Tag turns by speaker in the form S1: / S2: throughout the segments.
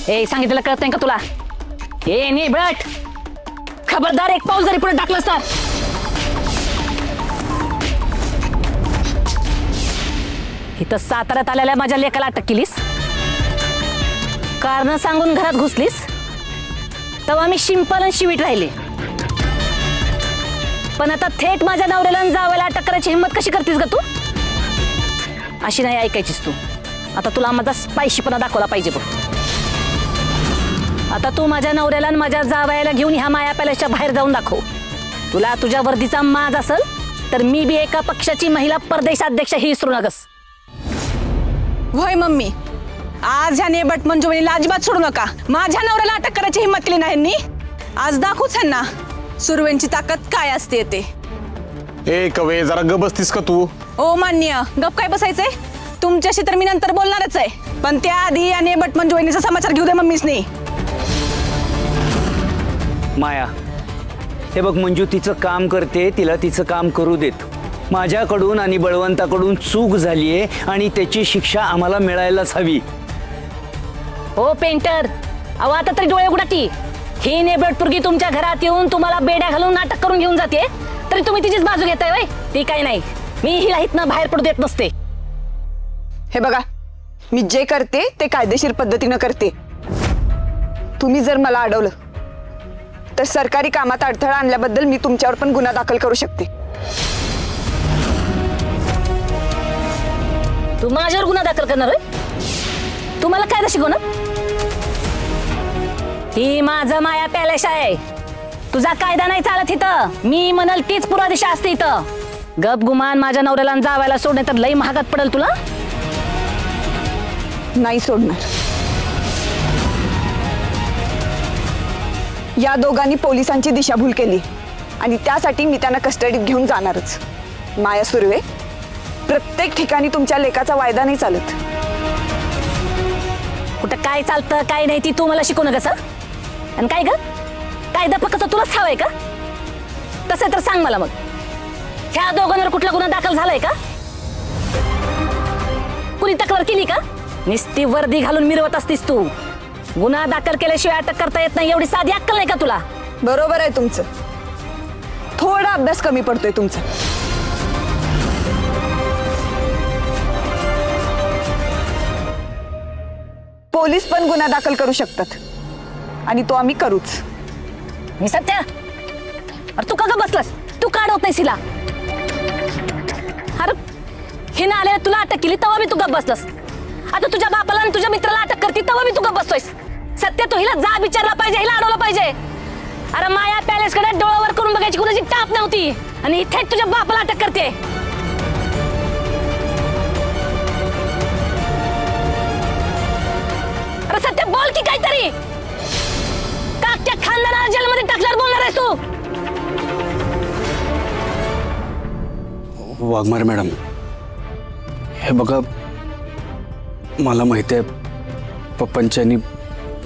S1: ए सांगितलं कळत नाही का तुला? ए निबट, खबरदार एक पाऊल जरी पुढे टाकलंस तर इथं साताऱ्यात आलेल्या माझ्या लेकाला अटक केलीस, कारण सांगून घरात घुसलीस, तेव्हा मी शिंपल आणि शिवीट राहिले. पण आता थेट माझ्या नवऱ्याला जावायला अटक करायची हिंमत कशी करतीस ग तू? अशी नाही ऐकायचीस तू. आता तुला माझा स्पायशीपणा दाखवला पाहिजे बघ. आता तू माझ्या नवऱ्याला आणि माझ्या जावयाला घेऊन ह्या माया पॅलेसच्या बाहेर जाऊन दाखव. तुला तुझ्या वर्दीचा माज असेल तर मी बी एका पक्षाची महिला प्रदेशाध्यक्ष ही विसरू नकस.
S2: होय मम्मी, आज ह्या नेबट मंजुवणीला अजिबात सोडू नका. माझ्या नवऱ्याला अटक करायची हिंमत केली नाही नी. आज दाखवूच ह्यांना सुरवेंची ताकद काय असते ते.
S3: ए कवे, जरा ग बसतीस का तू?
S2: ओ मान्य, गप काय बसायचंय? तुमच्याशी तर मी नंतर बोलणारच आहे, पण त्याआधी या नेबट मंजुवणीचा समाचार घेऊ दे मम्मीसनी.
S4: माया, हे बघ मंजू तिचं काम करते, तिला तिचं काम करू देत. माझ्याकडून आणि बळवंताकडून चूक झालीये आणि त्याची शिक्षा आम्हाला मिळायलाच हवी.
S1: हो पेंटर, अहो आता तरी डोळे उघडा की. ही नेबट पुरगी तुमच्या घरात येऊन तुम्हाला बेड्या घालून नाटक करून घेऊन जाते, तरी तुम्ही तिचीच बाजू घेताय वय? ती काही नाही, मी हिला इथनं बाहेर पडू देत नसते.
S5: हे बघा, मी जे करते ते कायदेशीर पद्धतीनं करते. तुम्ही जर मला अडवलं तर सरकारी कामात अडथळा आणल्याबद्दल मी तुमच्यावर पण गुन्हा दाखल करू शकते.
S1: तू माझ्यावर गुन्हा दाखल करणार होय? तुम्हाला कायदा शिकवणार? ही माझं माया पॅलेस आहे, तुझा कायदा नाही चालत इथं. मी म्हणाल तीच पुरा दिशा असते इथं. गप गुमान माझ्या नवऱ्याला जावायला सोडणे तर लई महागात पडेल तुला.
S5: नाही सोडणार. या दोघांनी पोलिसांची दिशाभूल केली आणि त्यासाठी मी त्यांना कस्टडीत घेऊन जाणारच. माया सुर्वे, प्रत्येक ठिकाणी तुमच्या लेकाचा वायदा नाही चालत.
S1: कुठं काय चालतं काय नाही ती तू मला शिकवू नका. आणि काय ग, कायदा पक्काचा तुलाच हवाय का? तसं तर सांग मला, मग ह्या दोघांवर कुठला गुन्हा दाखल झालाय का? कुणी तक्रार केली का? निस्ती वर्दी घालून मिरवत असतीस तू. गुन्हा दाखल केल्याशिवाय अटक करता येत नाही एवढी साधी अक्कल नाही का तुला?
S5: बरोबर आहे तुमचं, थोडा अभ्यास कमी पडतोय तुमचा. पोलीस पण गुन्हा दाखल करू शकतात आणि तो आम्ही करूच.
S1: मी सत्या, अरे तू का ग बसलास? तू काढवत नाहीस हिला. अरे हे ना आले तुला अटक केली तेव्हा मी तू गप बसलास. आता तुझ्या बापाला आणि तुझ्या मित्राला अटक करते तेव्हा मी तू गप बसतोयस. सत्य तू हिला जा विचारला पाहिजे, हिला अडवलं पाहिजे. अरे माया पॅलेस कडे डोळ्यावर करून बघायची कुणाची टाप नव्हती आणि इथे तुझ्या बापाला अटक करते. अरे सत्य बोल की काहीतरी. काकच्या खानदानाला जेलमध्ये टाकल्यावर बोलणार आहेस तू?
S6: वाघमारे मॅडम, हे बघा, मला माहिती आहे पप्पांची आणि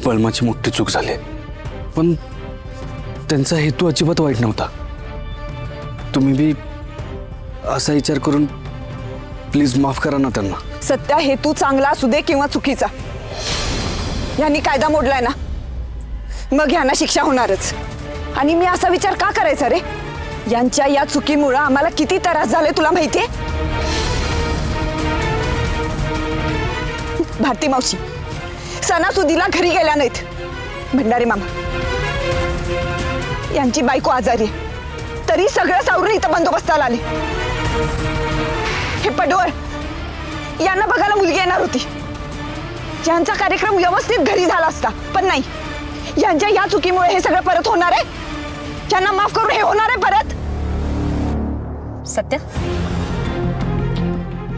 S6: बळमाची मोठी चूक झाली, पण त्यांचा हेतू अजिबात वाईट नव्हता. तुम्ही बी असा विचार करून प्लीज माफ करा ना त्यांना.
S5: सत्या, हेतू चांगला असू दे किंवा चुकीचा, यांनी कायदा मोडलाय ना, मग यांना शिक्षा होणारच. आणि मी असा विचार का करायचा रे? यांच्या या चुकीमुळे आम्हाला किती त्रास झाले तुला माहितीये? भारती मावशी सणासुदीला घरी गेल्या नाहीत. भंडारी मामा यांची बायको आजारी आहे, तरी सगळं सावरून इथं बंदोबस्ताला आले. हे पडवळ, यांना बघायला मुलगी येणार होती. यांचा कार्यक्रम व्यवस्थित घरी झाला असता, पण नाही. यांच्या या चुकीमुळे हे सगळं परत होणार आहे. यांना माफ करून हे होणार आहे परत.
S1: सत्य,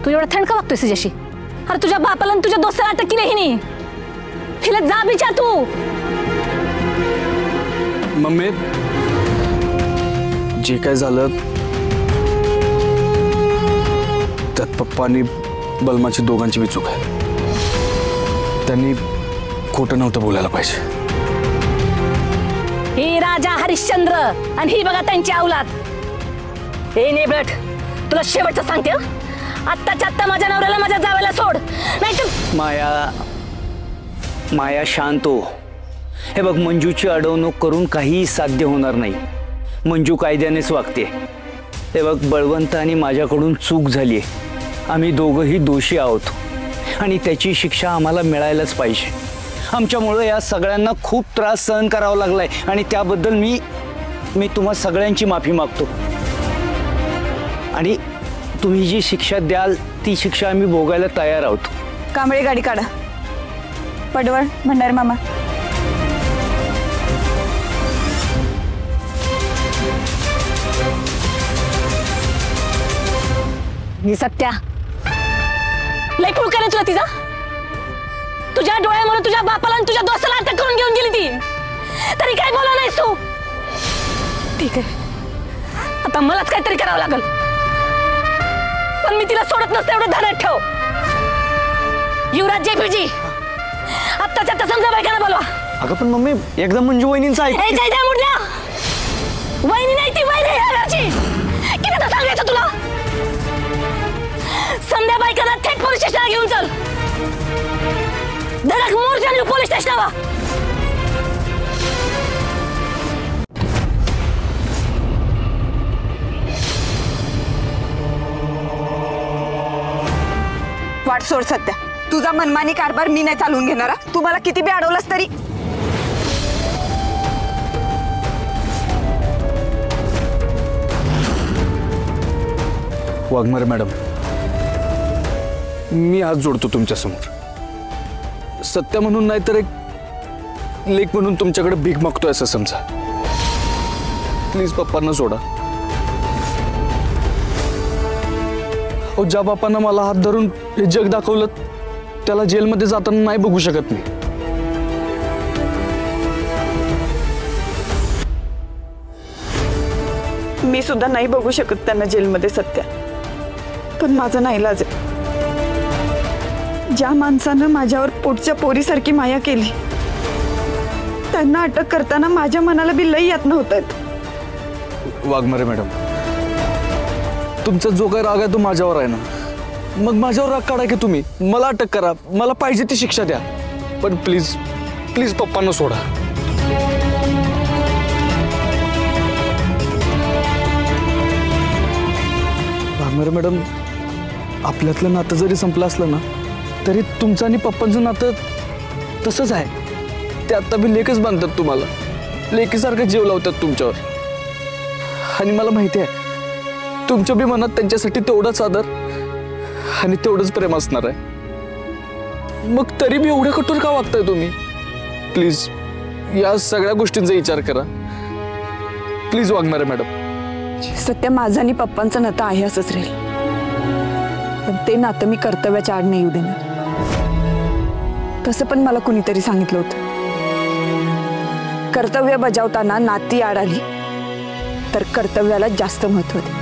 S1: तू एवढं थंड का वागतोयस तुझ्याशी? अरे तुझ्या बापाला आणि तुझ्या दोस्ताला अटक केली हिने. हिला जा विचार तू.
S6: मम्मी, जे काय झालं त्यात पप्पा आणि बलमाची दोघांची बी चूक आहे. त्यांनी खोटं नव्हतं बोलायला पाहिजे.
S1: ही राजा हरिश्चंद्र आणि ही बघा त्यांची औलाद. हे नेबट, तुला शेवटचं सांगते, आत्ताच्या आत्ता माझ्या नवऱ्याला माझ्या जावेला सोड, नाहीतर.
S4: माया, माया शांत हो. हे बघ, मंजूची अडवणूक करून काहीही साध्य होणार नाही. मंजू कायद्यानेच वागते. हे बघ, बळवंत आणि माझ्याकडून चूक झाली आहे. आम्ही दोघंही दोषी आहोत आणि त्याची शिक्षा आम्हाला मिळायलाच पाहिजे. आमच्यामुळे या सगळ्यांना खूप त्रास सहन करावा लागलाय आणि त्याबद्दल मी तुम्हा सगळ्यांची माफी मागतो. आणि तुम्ही जी शिक्षा द्याल ती शिक्षा आम्ही भोगायला तयार आहोत.
S5: कांबळे गाडी काढा. पडवळ, भंडारे मामा.
S1: ही सत्या लय पुळका नाही तुला तिचा. तुझ्या डोळ्यामुळे तुझ्या बापाला आणि तुझ्या दोस्ताला अटक करून घेऊन गेली ती, तरी काय बोलला नाहीस तू. ठीक आहे, आता मलाच काहीतरी करावं लागल, पण मी तिला सोडत नसते एवढं ध्यानात ठेव. युवराज जेपीजी, आत्ताच्या आता समजा बायकांना बोलवा.
S6: अगं पण मम्मी, एकदा मंजू वहिनींचं ऐक.
S1: ए जय मुर्द्या, वहिनी नाही ती वहिनी आहे घरची. किती तर सांगायचं तुला. समजा बायकांना थेट पोलीस स्टेशनला घेऊन चल. धडक मोर्चाने पोलीस स्टेशनला.
S5: वाट सोड सध्या. तुझा मनमानी कारभार मी नाही चालवून घेणारा. तू मला किती बी अडवलंस तरी.
S6: वाघमारे मॅडम, मी हात जोडतो तुमच्यासमोर. सत्य म्हणून नाही तर एक लेख म्हणून तुमच्याकडे भीक मागतोय असं समजा. प्लीज पप्पांना सोडा. अहो, ज्या बापांना मला हात धरून हे जग दाखवलं त्याला जेलमध्ये जाताना नाही बघू शकत मी.
S5: मी सुद्धा नाही बघू शकत त्यांना जेलमध्ये सत्या. पण माझा नाईलाज आहे. ज्या माणसानं माझ्यावर पोटच्या पोरीसारखी माया केली त्यांना अटक करताना माझ्या मनाला बी लई यातना होत आहेत.
S6: वाघमारे मॅडम, तुमचा जो काय राग आहे तो माझ्यावर आहे ना. मग माझ्यावर राग काढा की तुम्ही. मला अटक करा, मला पाहिजे ती शिक्षा द्या, पण प्लीज प्लीज पप्पांना सोडा. वाघमारे मॅडम, आपल्यातलं नातं जरी संपलं असलं ना तरी तुमचं आणि पप्पांचं नातं तसंच आहे. ते आत्ता बी लेखच बांधतात तुम्हाला, लेकीसारखं जीव लावतात तुमच्यावर. आणि मला माहिती आहे तुमच्या बी मनात त्यांच्यासाठी तेवढाच आदर आणि तेवढंच प्रेम असणार आहे. मग तरी बी एवढं कठोर का वागताय तुम्ही? प्लीज या सगळ्या गोष्टींचा विचार करा. Please Waghmare madam.
S5: सत्य, माझं आणि पप्पांचं नातं आहे असंच राहील, पण ते नातं मी कर्तव्याच्या आड नाही येऊ देणार. तसं पण मला कुणीतरी सांगितलं होतं, कर्तव्य बजावताना नाती आड आली तर कर्तव्याला जास्त महत्त्व दे.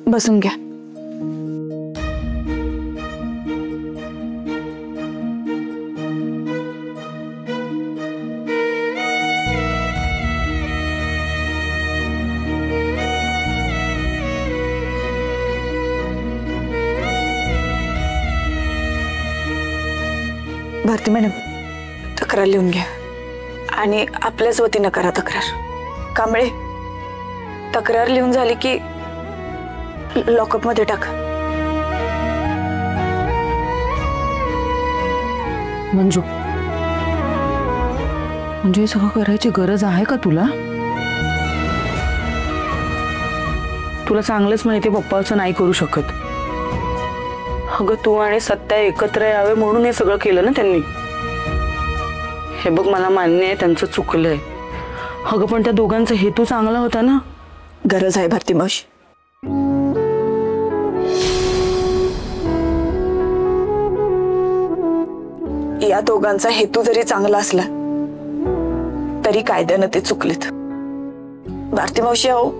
S5: बसून घ्या. भारती मॅडम, तक्रार लिहून घ्या आणि आपल्याच वतीनं करा तक्रार. कांबळे, तक्रार लिहून झाली की लॉकअप मध्ये टाका.
S2: मंजू, म्हणजे हे सगळं करायची गरज आहे का तुला? तुला चांगलंच माहिती पप्पा असं नाही करू शकत. अगं तू आणि सत्या एकत्र यावे म्हणून हे सगळं केलं ना त्यांनी. हे बघ, मला मान्य आहे त्यांचं चुकलंय. अगं पण त्या दोघांचा हेतू चांगला होता ना.
S5: गरज आहे भारती मावशी. या दोघांचा हेतू जरी चांगला असला तरी कायद्यानं ते चुकलेत. भारती मावशी, अहो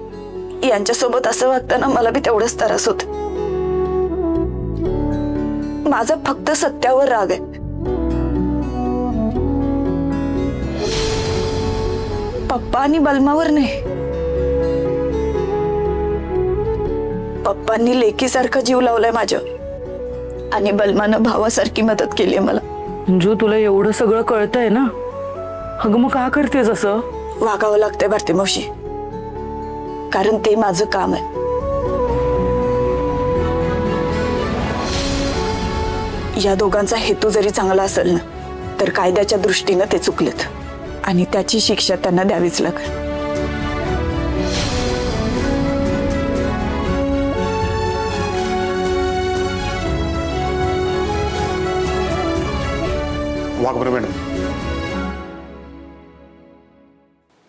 S5: यांच्यासोबत असं वागताना मला बी तेवढंच त्रास होत. माझा फक्त सत्यावर राग आहे. पप्पा आणि बलमावर नाही. पप्पांनी लेकीसारखा जीव लावलाय माझ्यावर आणि बलमानं भावासारखी मदत केली मला.
S2: मंजू, तुला एवढं सगळं कळतंय ना, अगं मग का करतेस असं?
S5: वागावं लागतंय भारती मावशी, कारण ते माझं काम आहे. या दोघांचा हेतू जरी चांगला असेल ना, तर कायद्याच्या दृष्टीनं ते चुकलेत आणि त्याची शिक्षा त्यांना द्यावीच लागेल.
S3: वाघ मॅडम,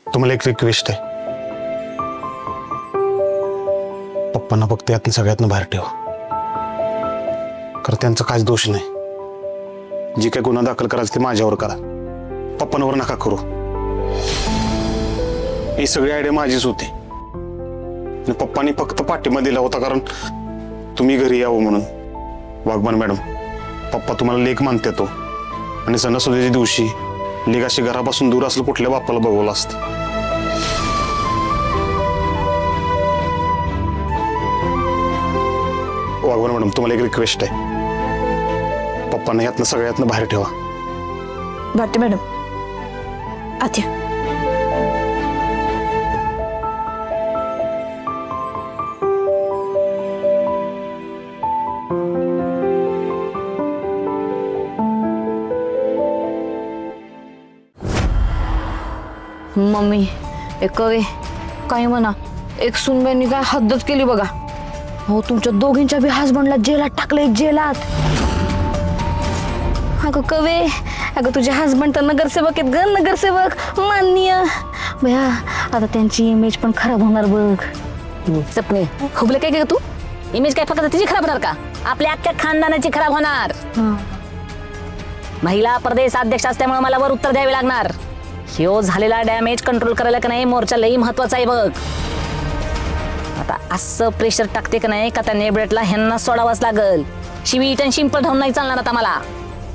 S3: तुम्हाला एक रिक्वेस्ट आहे. पप्पांना फक्त यातनं सगळ्यातनं बाहेर ठेवा, कारण त्यांचा काहीच दोष नाही. जी काही गुन्हा दाखल करायचं ते माझ्यावर करा, पप्पांवर नका करू. ही सगळी आयडिया माझीच होती आणि पप्पांनी फक्त पाठिंबा दिला होता कारण तुम्ही घरी यावं म्हणून. वाघबान मॅडम, पप्पा तुम्हाला लेक मानते तो आणि सणासुदीच्या दिवशी लेक अशी घरापासून दूर असलं कुठल्या बाप्पाला बघवलं असतं. वाघबान मॅडम, तुम्हाला एक रिक्वेस्ट आहे, पप्पांना यातनं सगळ्यातनं बाहेर ठेवा.
S5: भारती मॅडम, आत्या.
S1: मम्मी, एक कवे काही म्हणा, एक सुनबाईंनी काय हद्दच केली बघा. हो, तुमच्या दोघींच्या बी हसबंडला जेलात टाकले, जेलात. अगं कवे, अगं तुझे हसबंड तर नगरसेवक आहेत ग, नगरसेवक माननीय भया. आता त्यांची इमेज पण खराब होणार बघ. सपने खुबले काय तू? इमेज काय फक्त तिची खराब होणार का? आपल्या अख्ख्या खानदानाची खराब होणार. महिला प्रदेश अध्यक्ष असल्यामुळे मला वर उत्तर द्यावे लागणार. ह्यो झालेला डॅमेज कंट्रोल करायला का नाही मोर्चा लई महत्वाचा आहे बघ. आता असं प्रेशर टाकते का नाही का त्या नेबडेटला ह्यांना सोडावंच लागल. शिवीट आणि शिंपल धावून नाही चालणार आता मला.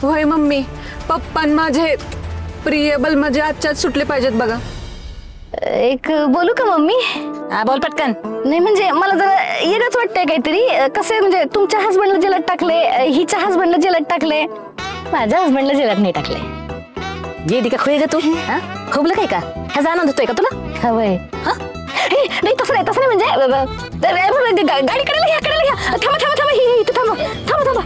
S5: होय मम्मी, पप्पान माझे प्रिय बलमाचे आजच्याच सुटले पाहिजेत बघा.
S1: एक बोलू का मम्मी? हा बोल पटकन. नाही म्हणजे मला जरा येणंच वाटतंय काहीतरी. कसं म्हणजे तुमच्या हसबंडला जेलात टाकले, हिच्या हसबंडला जेलात टाकले, माझ्या हसबंडला जेलात नाही टाकले. ये दी का खुळे ग तू? खोबलं काय का? ह्याचा आनंद होतोय का तुला? हवंय. नाही तसं नाही, तसं नाही म्हणजे गाडी कडेला घ्या, कडेला घ्या. थांबा थांबा थांबा, ही इथं थांबा थांबा थांबा.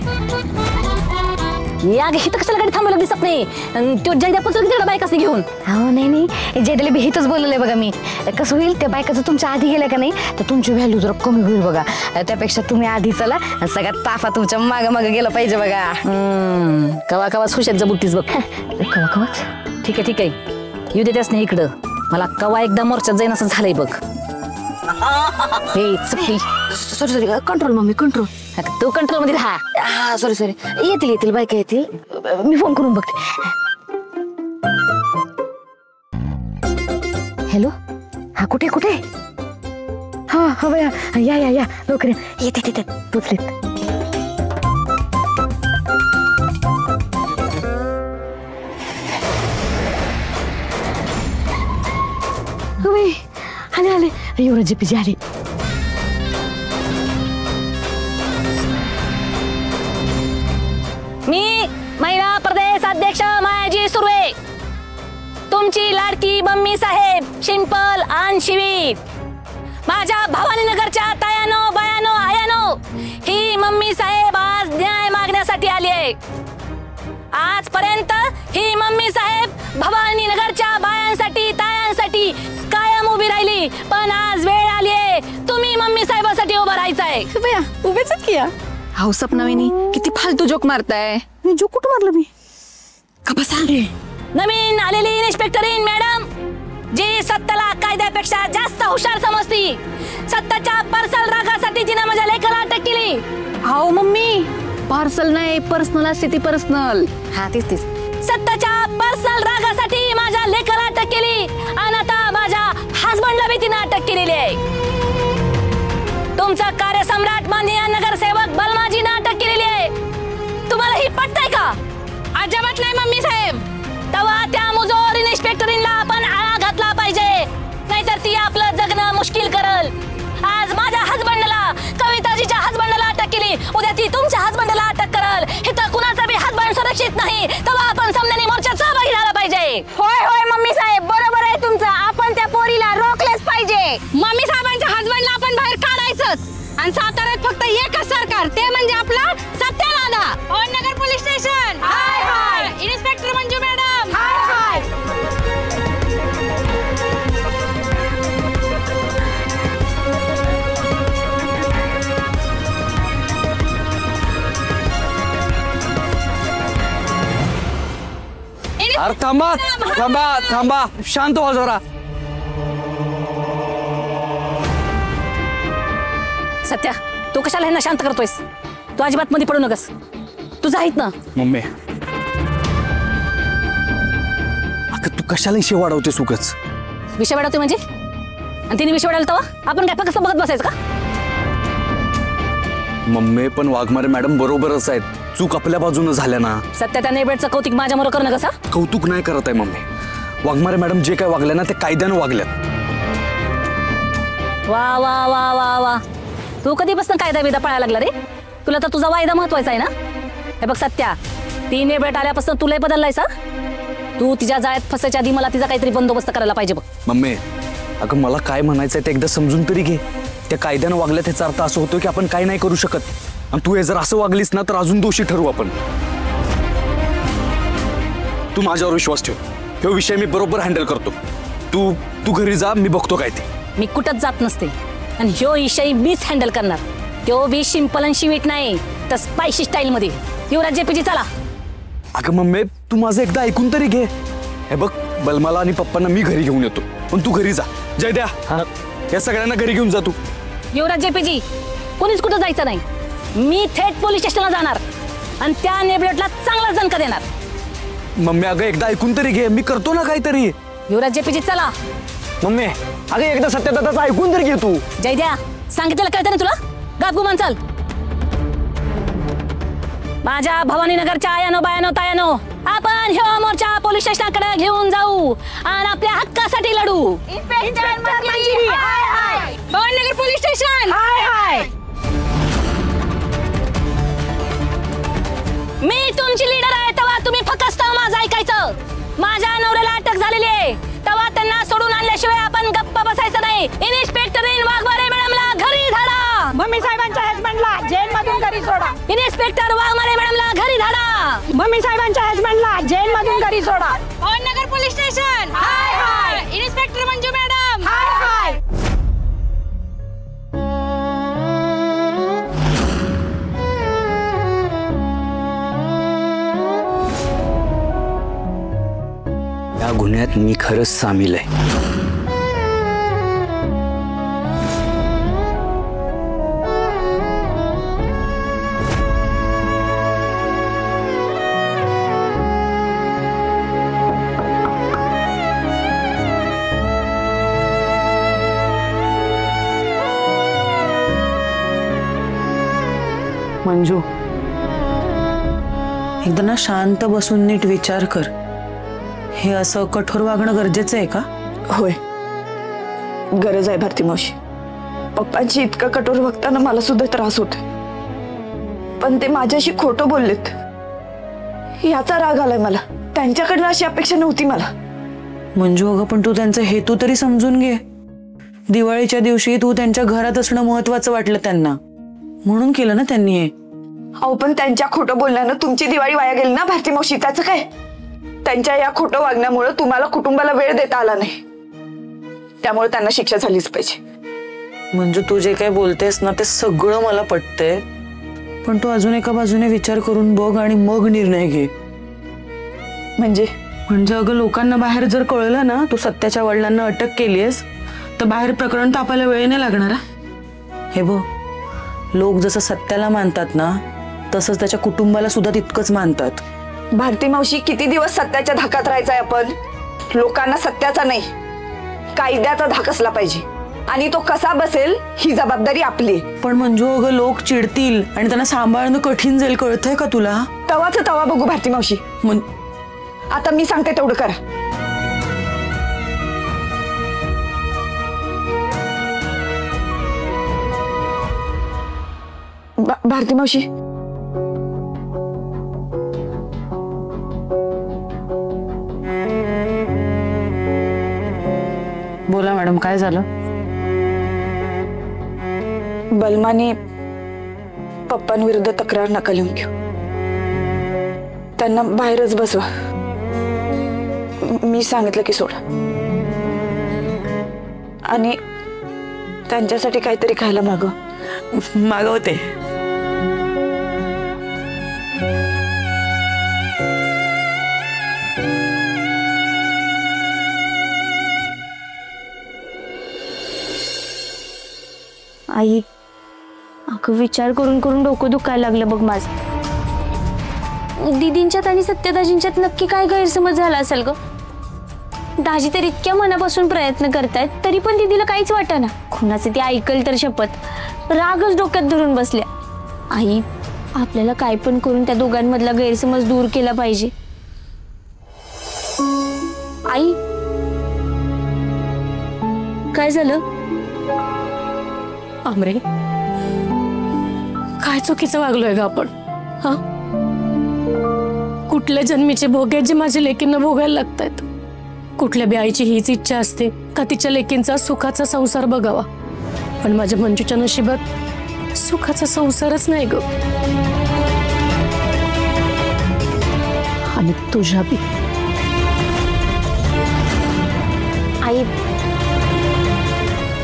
S1: या गे हिथं कशाला गाडी थांबवलं दिसत नाही? तो जयदा पोचल की बाईक असते घेऊन. हो नाही नाही, जयदाला बी हिथंच बोललेलं बघा मी. कसं होईल, त्या बायकाचं तुमच्या आधी गेल्या का नाही तर तुमची व्हॅल्यू जरा कमी होईल बघा. त्यापेक्षा तुम्ही आधी चला, सगळ्यात ताफा तुमच्या मागं मागं गेला पाहिजे बघा. कवा कवाच खुशात जबुटीस बघ. कवा कवाच. ठीक आहे ठीक आहे, येऊ देतेस नाही इकडं. मला कवा एकदा मोर्चात जाईन असं झालंय बघ. Sorry sorry, control mummy control. तू कंट्रोल मध्ये राहा. हा सॉरी सॉरी, येतील येतील बायका येतील, मी फोन करून बघते. हॅलो, हा कुठे कुठे? हा हा बया, या या या लवकर येते येते पोचलेत. आले आले, युवराज जीपीजी आले. मी महिला प्रदेश अध्यक्ष मायाजी सुर्वे, तुमची लाडकी मम्मी साहेब शिंपल आणि शिवी. माझ्या भवानीनगरच्या तायानो बायानो आयानो, ही मम्मी साहेब आज न्याय मागण्यासाठी आली आहे. आजपर्यंत ही मम्मी साहेब भवानीनगरच्या बायांसाठी तायांसाठी कायम उभी राहिली, पण आज वेळ आली आहे तुम्ही मम्मी साहेबासाठी उभं राहायचंय.
S5: उभेच किया. हाऊ सपनाविनी, किती फालतू जोक मारताय. मी जोक कुठं मारलं मी? का बसा रे.
S1: नवीन आलेली इन्स्पेक्टर इन मॅडम, जी सत्ताला कायद्यापेक्षा जास्त हुशार समजती, सत्ताच्या पर्सनल रागासाठी तिने माझ्या लेकाला अटक केली.
S5: हाऊ मम्मी, पार्सल नाही पर्सनल असते ती पर्सनल.
S1: हा तीच तीच. सत्ताच्या पर्सनल रागासाठी माझ्या लेकाला अटक केली आणि आता माझ्या हसबंडला बी तिने अटक केलेली आहे. तुमचा कार्यसम्राट माननीय नगरसेवक बलमाजीने अटक केलेली आहे. तुम्हाला ही पटतंय का? अजिबात नाही मम्मी साहेब. तेव्हा त्या मुजोर इन्स्पेक्टरीला आपण आळा घातला पाहिजे, नाहीतर ती आपलं जगणं मुश्किल करल. आज माझ्या हसबंडला, कविताजीच्या हसबंडला अटक केली, उद्या ती तुमच्या हसबंडला अटक करल. इथं कुणाचा बी हसबंड सुरक्षित नाही. तेव्हा आपण समजाने मोर्चात सहभागी झाला पाहिजे.
S7: होय होय मम्मी साहेब, बरोबर आहे तुमचं. आपण त्या पोरीला रोखलेच पाहिजे.
S1: मम्मी साहेबांच्या हसबंडला आपण बाहेर काढायचंच. आणि साताऱ्यात फक्त एकच सरकार, ते म्हणजे आपला Satyadada. Nagar police station. Hi hi. Inspector Manju madam. Hi hi.
S6: अरे थांबा थांबा थांबा, शांत व्हा जरा.
S1: सत्या, तू कशाला ह्यांना शांत करतोयस? तू अजिबात मध्ये पडू नकस. तुझं आहेत ना.
S6: मम्मी, अगं तू कशाला इशे वाढवते सुकच?
S1: विषय वाढवते म्हणजे? आणि तिने विषय वाढवला तेव्हा आपण काय फक्त बघत बसायचं का?
S6: मम्मी, पण वाघमारे मॅडम बरोबरच आहेत. चूक आपल्या बाजूनं झाल्या ना.
S1: सत्या, त्या नेबेडचं कौतिक माझ्या मोर करणं कसा?
S6: कौतुक नाही करत आहे मम्मी. वाघमारे मॅडम जे काय वागले ना ते कायद्यानं वागल्यात.
S1: वा वा वा वा वा. तू कधीपासून कायदा बिदा पळायला लागला रे? तुला तर तुझा वायदा महत्वाचा आहे ना. हे बघ सत्या, ती नेबेड आल्यापासून तुला बदललायस. तू तिच्या जाळ्यात फसायच्या आधी मला तिचा काहीतरी बंदोबस्त करायला पाहिजे बघ.
S6: मम्मी, अगं मला काय म्हणायचंय ते एकदा समजून तरी घे. त्या कायद्यानं वागल्यात ह्याचा अर्थ असं होतो की आपण काय नाही करू शकत. आणि तू हे जर असं वागलीस ना तर अजून दोषी ठरवू आपण. तू माझ्यावर विश्वास ठेव. हे विषय मी बरोबर हँडल करतो. तू घरी जा, मी बघतो काय ते.
S1: मी कुठंच जात नसते आणि ह्यो विषय मीच हँडल करणार. तो बी सिंपल आणि शिवीट नाही तर स्पायसी स्टाईल मध्ये. युवराज जेपीजी चला.
S6: अगं मम्मी, तू माझं एकदा ऐकून तरी घे. हे बघ, बलमाला आणि पप्पांना मी घरी घेऊन येतो, पण तू घरी जा. जय द्या, या सगळ्यांना घरी घेऊन जा तू.
S1: युवराज जेपीजी, कोणीच कुठं जायचं नाही. मी थेट पोलीस स्टेशनला जाणार आणि त्या नेबलेटला चांगला दणका देणार.
S6: मम्मी, अगं एकदा ऐकून तरी घे, मी करतो ना काहीतरी.
S1: युवराज जेपीजी चला.
S6: मम्मी, अगं एकदा सत्यदादाचं ऐकून तरी घे तू.
S1: जय द्या, सांगितलं कळतं ना तुला? गाप गुमान चल. माझ्या भवानीनगरच्या आयानो बायानो तायानो, आपण ह्यो मोर्चा पोलीस स्टेशनाकडे घेऊन जाऊ आणि आपल्या हक्कासाठी लढू. Bhavaninagar police station. Hi hi. मी तुमची लीडर आहे, तेव्हा तुम्ही फक्त माझं ऐकायचं. माझ्या नवऱ्याला अटक झालेली आहे, तेव्हा त्यांना सोडून आणल्याशिवाय आपण गप्प बसायचं नाही. इन्स्पेक्टर वाघमारे मॅडमला घरी धाडा.
S7: मम्मी साहेबांच्या हसबंडला जेल मधून घरी सोडा.
S1: इन्स्पेक्टर वाघमारे मॅडमला घरी धाडा.
S7: मम्मी साहेबांच्या हसबंडला जेल मधून घरी सोडा.
S1: Nagar police station. Hi hi. Inspector Manju madam.
S7: Hi hi.
S4: या गुन्ह्यात मी खरंच सामील आहे.
S2: मंजू, एकदा ना शांत बसून नीट विचार कर. हे असं कठोर वागणं गरजेचं आहे का?
S5: होय, गरज आहे भारती मावशी. पप्पांची इतकं कठोर वागताना मला सुद्धा त्रास होतो, पण ते माझ्याशी खोटं बोललेत याचा राग आलाय मला. त्यांच्याकडनं अशी अपेक्षा नव्हती मला.
S2: मंजू, अगं पण तू त्यांचा हेतू तरी समजून घे. दिवाळीच्या दिवशी तू त्यांच्या घरात असणं महत्वाचं वाटलं त्यांना, म्हणून केलं ना त्यांनी हे.
S5: अहो, पण त्यांच्या खोटं बोलण्यानं तुमची दिवाळी वाया गेली ना भारती मावशी. त्याचं काय? त्यांच्या या खोटं वागण्यामुळे तुम्हाला कुटुंबाला वेळ देता आला नाही, त्यामुळे त्यांना शिक्षा झालीच पाहिजे.
S2: मंजू, तू जे काय बोलतेस ना ते सगळं मला पटतंय, पण तू अजून एका बाजूने विचार करून बघ आणि मग निर्णय घे.
S5: म्हणजे
S2: अगं, लोकांना बाहेर जर कळलं ना तू सत्याच्या वडिलांना अटक केलीयस तर बाहेर प्रकरण तापायला वेळ नाही लागणार. हे बघ, लोक जसं सत्याला मानतात ना तसंच त्याच्या कुटुंबाला सुद्धा तितकंच मानतात.
S5: भारती मावशी, किती दिवस सत्याच्या धाकात राहायचंय आपण? लोकांना सत्याचा नाही, कायद्याचा धाक असला पाहिजे, आणि तो कसा बसेल ही जबाबदारी आपली.
S2: पण मंजू, अगं लोक चिडतील आणि त्यांना सांभाळणं कठीण जाईल, कळतंय का तुला?
S5: तवाच तवा बघू भारती मावशी. आता मी सांगते तेवढं करा. भारती मावशी,
S2: बोला मॅडम, काय झालं?
S5: बलमाने पप्पांविरुद्ध तक्रार नका लिहून घेऊ. त्यांना बाहेरच बसवा. मी सांगितलं की सोडा. आणि त्यांच्यासाठी काहीतरी खायला
S2: मागवते.
S7: आई, अगं विचार करून करून डोकं दुखायला लागलं बघ माझं. दीदींच्यात आणि सत्यदाजींच्यात नक्की काय गैरसमज झाला असेल ग? दाजी तर इतक्या मनापासून प्रयत्न करतायत, तरी पण दीदीला काहीच वाटेना. कुणाचे ती ऐकल तर शपथ, रागच डोक्यात धरून बसल्या. आई, आपल्याला काय पण करून त्या दोघांमधला गैरसमज दूर केला पाहिजे. आई, काय झालं?
S1: आमरे, काय चुकीचं वागलोय ग आपण? हा, कुठल्या जन्मीचे भोग आहेत जे माझ्या लेकींना भोगायला लागतायत? कुठल्या बी आईची हीच इच्छा असते का तिच्या लेकींचा सुखाचा संसार बघावा, पण माझ्या मंजूच्या नशिबात सुखाचा संसारच नाही ग. आणि तुझ्या बी.
S7: आई,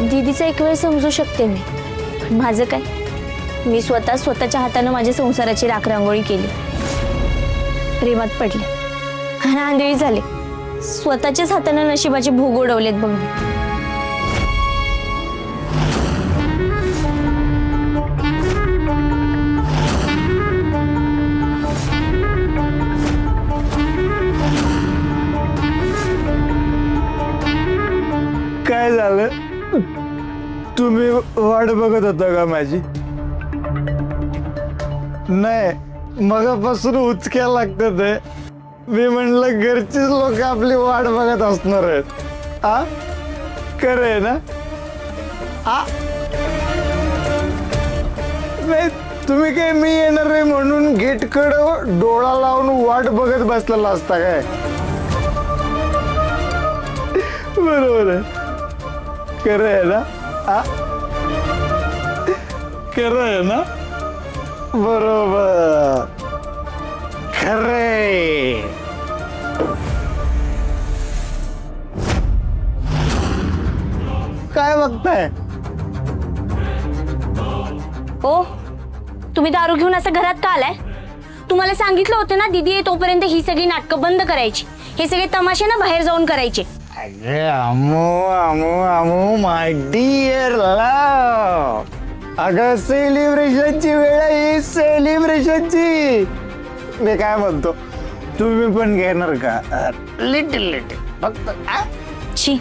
S7: दीदीचा एक वेळ समजू शकते मी, पण माझं काय? मी स्वतःच्या हाताने माझ्या संसाराची राखरांगोळी केली, प्रेमात पडले, आंधळी झाले, स्वतःच्याच हाताने नशिबाचे भोग उडवलेत बघ.
S8: काय झालं? तुम्ही वाट बघत होता का माझी? नाही, मगापासून उचक्या लागतात. मी म्हणलं घरचीच लोक आपली वाट बघत असणार आहेत. आ खरं आहे ना? आ नाही, तुम्ही काय मी येणार आहे म्हणून गेटकडं डोळा लावून वाट बघत बसलेला असता काय? बरोबर आहे, खरं आहे ना? आ खरं आहे ना? बरोबर, खरे. काय बघताय?
S7: ओ, तुम्ही दारू घेऊन असं घरात का आलाय? तुम्हाला सांगितलं होतं ना दीदी आहे तोपर्यंत ही सगळी नाटकं बंद करायची, हे सगळे तमाशे ना बाहेर जाऊन करायचे.
S8: अरे अमो अमो अमो माय डिअर लव, अगं सेलिब्रेशनची वेळ आहे, सेलिब्रेशनची. मी काय म्हणतो, तुम्ही पण घेणार का? लिटिल लिटिल फक्त.
S7: छी,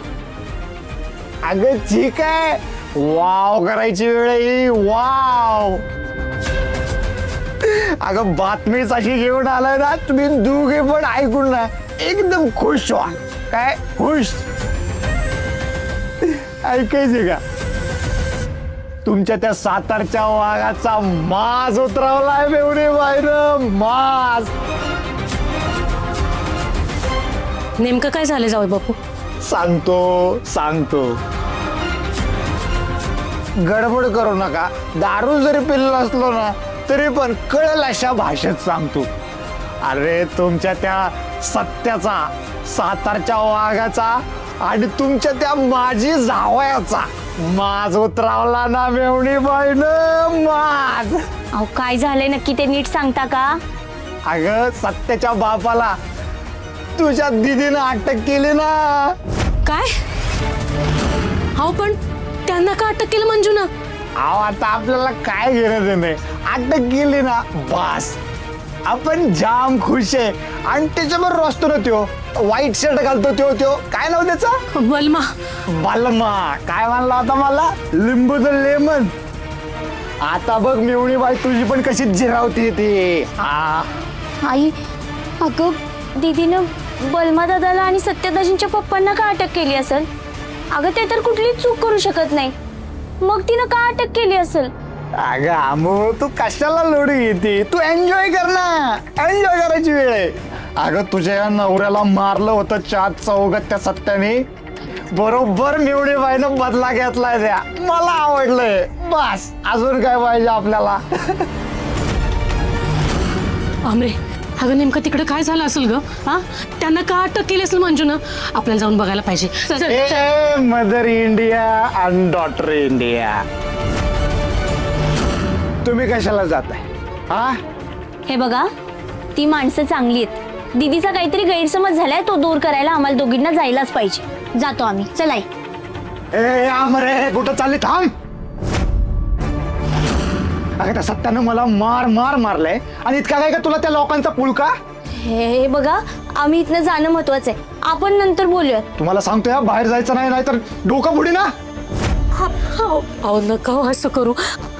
S8: अगं ठीक आहे, वाव करायची वेळ आहे, वाव. अगं बातमीच अशी घेऊन आलाय ना, तुम्ही दोघे पण ऐकून ना एकदम खुश व्हा. काय खुश? ऐकायचे का? तुमच्या त्या सातारच्या वाघाचा माज उतरवलाय मेवणे बाहेर, माज.
S1: नेमकं काय झालं जावई बापू?
S8: सांगतो. गडबड करू नका. दारू जरी पिल्लं असलो ना तरी पण कळल अशा भाषेत सांगतो. अरे तुमच्या त्या सत्याचा, सातारच्या वाघाचा आणि तुमच्या त्या माझी जावयाचा माज उतरावला ना मेवणी बाईन, माज.
S7: अहो काय झालंय नक्की ते नीट सांगता का?
S8: अगं सत्याच्या बापाला तुझ्या दीदीनं अटक केली ना.
S1: काय? हो, पण त्यांना का अटक केलं मंजूनं?
S8: अहो आता आपल्याला काय घेणं नाही, अटक केली ना बस. आपण जाम खुश आहे. आणि त्याच्याबरोबर असतो ना त्यो व्हाईट शर्ट घालतो त्यो काय नाव त्याचं?
S1: बलमा.
S8: बालमा. काय म्हणला आता मला? लिंबूचं लेमन. आता बघ मेवणी बाई तुझी पण कशी जिरावती ती. हा
S7: आई, अगं दीदीनं बलमा दादाला आणि सत्यदाजींच्या पप्पांना का अटक केली असेल? अगं ते तर कुठलीच चूक करू शकत नाही, मग तिनं का अटक केली असेल?
S8: अगं आमो तू कशाला लोडी घेते? तू एन्जॉय कर ना, एन्जॉय करायची वेळ आहे. अगं तुझ्या या नवऱ्याला मारलं होतं 4 चौघात त्या सत्याने, बरोबर मेवणी बाईनं बदला घेतलाय त्या. मला आवडलंय. बस अजून काय पाहिजे आपल्याला?
S1: आमरे, अगं नेमकं तिकडे काय झालं असेल ग? हा, त्यांना का अटक केली असेल मंजूनं? आपल्याला जाऊन बघायला पाहिजे.
S8: मदर इंडिया आणि डॉटर इंडिया, तुम्ही कशाला जाताय? हा
S7: हे बघा, ती माणसं चांगली आहेत. दीदीचा काहीतरी गैरसमज झालाय, तो दूर करायला आम्हाला दोघींना जायलाच पाहिजे. जातो आम्ही. चलाई.
S8: ए आमरे, कुठं चालली? थांब. अगं त्या सत्यानं मला मारलंय आणि इतका काय का तुला त्या लोकांचा पुळका?
S7: हे बघा, आम्ही इथनं जाणं महत्वाचं आहे. आपण नंतर बोलूया.
S8: तुम्हाला सांगतोय बाहेर जायचं नाही तर डोकं बुडी ना.
S1: अहो नका असं करू,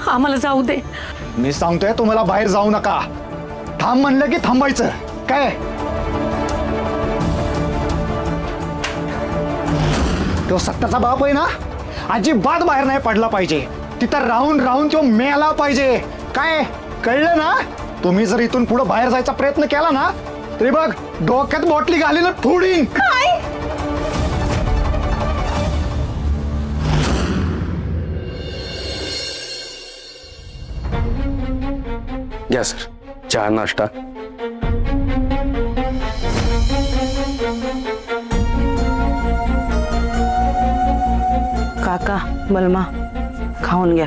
S1: आम्हाला जाऊ दे.
S8: मी सांगतोय तुम्हाला बाहेर जाऊ नका. थांब म्हणलं की थांबायचं. काय तो सत्याचा बाप आहे ना, अजिबात बाहेर नाही पडला पाहिजे. तिथं राहून तो मेला पाहिजे. काय कळलं ना? तुम्ही जर इथून पुढे बाहेर जायचा प्रयत्न केला ना, तरी बघ डोक्यात बॉटली घाली ना फोडीन.
S6: घ्या सर, चहा नाश्ता.
S2: काका, बलमा, खाऊन घ्या.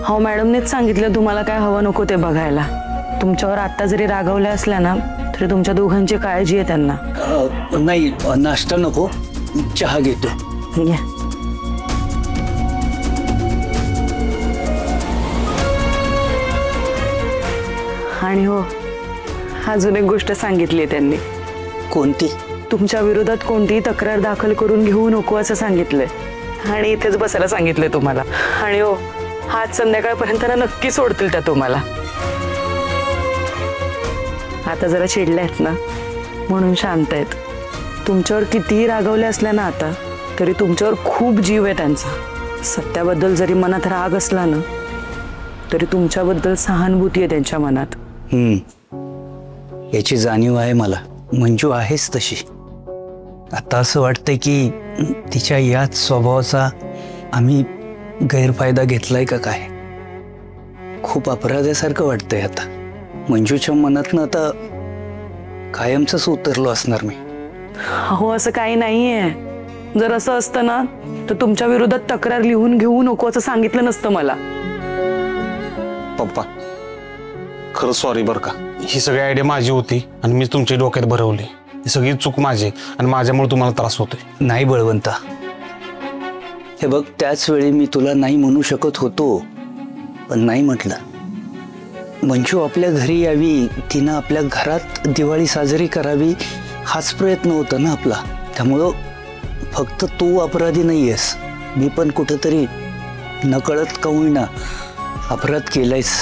S2: हो, मॅडमनेच सांगितलं तुम्हाला काय हवं नको ते बघायला. तुमच्यावर आता जरी रागवल्या असल्या ना, तरी तुमच्या दोघांची काळजी आहे त्यांना.
S4: नाही, नाश्ता नको, चहा घेतो.
S2: घ्या. आणि हो, अजून एक गोष्ट सांगितली आहे त्यांनी.
S4: कोणती?
S2: तुमच्या विरोधात कोणतीही तक्रार दाखल करून घेऊ नको असं सांगितलंय आणि इथेच बसायला सांगितलंय तुम्हाला. आणि हो, आज संध्याकाळपर्यंत ना नक्की सोडतील त्या तुम्हाला. आता जरा चिडल्या आहेत ना, म्हणून शांत आहेत. तुमच्यावर कितीही रागवल्या असल्या ना आता, तरी तुमच्यावर खूप जीव आहे त्यांचा. सत्याबद्दल जरी मनात राग असला ना, तरी तुमच्याबद्दल सहानुभूती आहे त्यांच्या मनात.
S4: याची जाणीव आहे मला. मंजू आहेच तशी. आता असं वाटतंय की तिच्या याच स्वभावाचा आम्ही गैरफायदा घेतलाय का काय. खूप अपराधासारखं वाटतंय आता. मंजूच्या मनातनं आता कायमच उतरलो असणार मी.
S2: हो, असं काही नाहीये. जर असं असतं ना, तर तुमच्या विरोधात तक्रार लिहून घेऊ नको असं सांगितलं नसतं मला.
S3: पप्पा, खरं सॉरी बरं का. ही सगळी आयडिया माझी होती आणि मी तुमच्या डोक्यात भरवली. ही सगळी चूक माझी आणि माझ्यामुळे तुम्हाला त्रास होतोय.
S4: नाही बळवंता, हे बघ, त्याच वेळी मी तुला नाही म्हणू शकत होतो, पण नाही म्हटलं. मंजू आपल्या घरी यावी, तिनं आपल्या घरात दिवाळी साजरी करावी, हाच प्रयत्न होता ना आपला. त्यामुळं फक्त तू अपराधी नाहीयेस, मी पण कुठंतरी नकळत का होईना अपराध केलायस.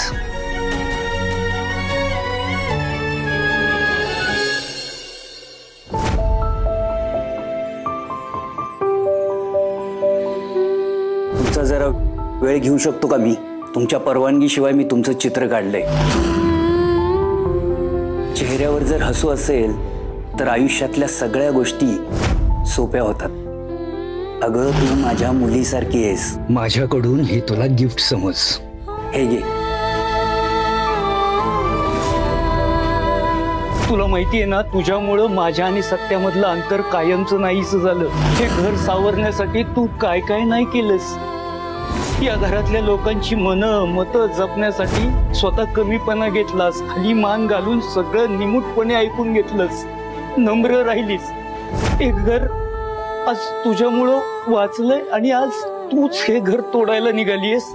S4: तुमचा जरा वेळ घेऊ शकतो का मी? तुमच्या परवानगीशिवाय मी तुमचं चित्र काढलंय. चेहऱ्यावर जर हसू असेल तर आयुष्यातल्या सगळ्या गोष्टी सोप्या होतात. अगं, तू माझ्या मुलीसारखी आहेस. माझ्याकडून हे तुला गिफ्ट समज. हे घे. तुला माहितीये ना, तुझ्यामुळं माझ्या आणि सत्यामधलं अंतर कायमचं नाहीसं झालं. हे घर सावरण्यासाठी तू काय काय नाही केलंस. या घरातल्या लोकांची मतं जपण्यासाठी स्वतः कमीपणा घेतलास. खाली मान घालून सगळं निमूटपणे ऐकून घेतलंस. नम्र राहिलीस. एक घर आज तुझ्यामुळं वाचलंय आणि आज तूच हे घर तोडायला निघालीयस.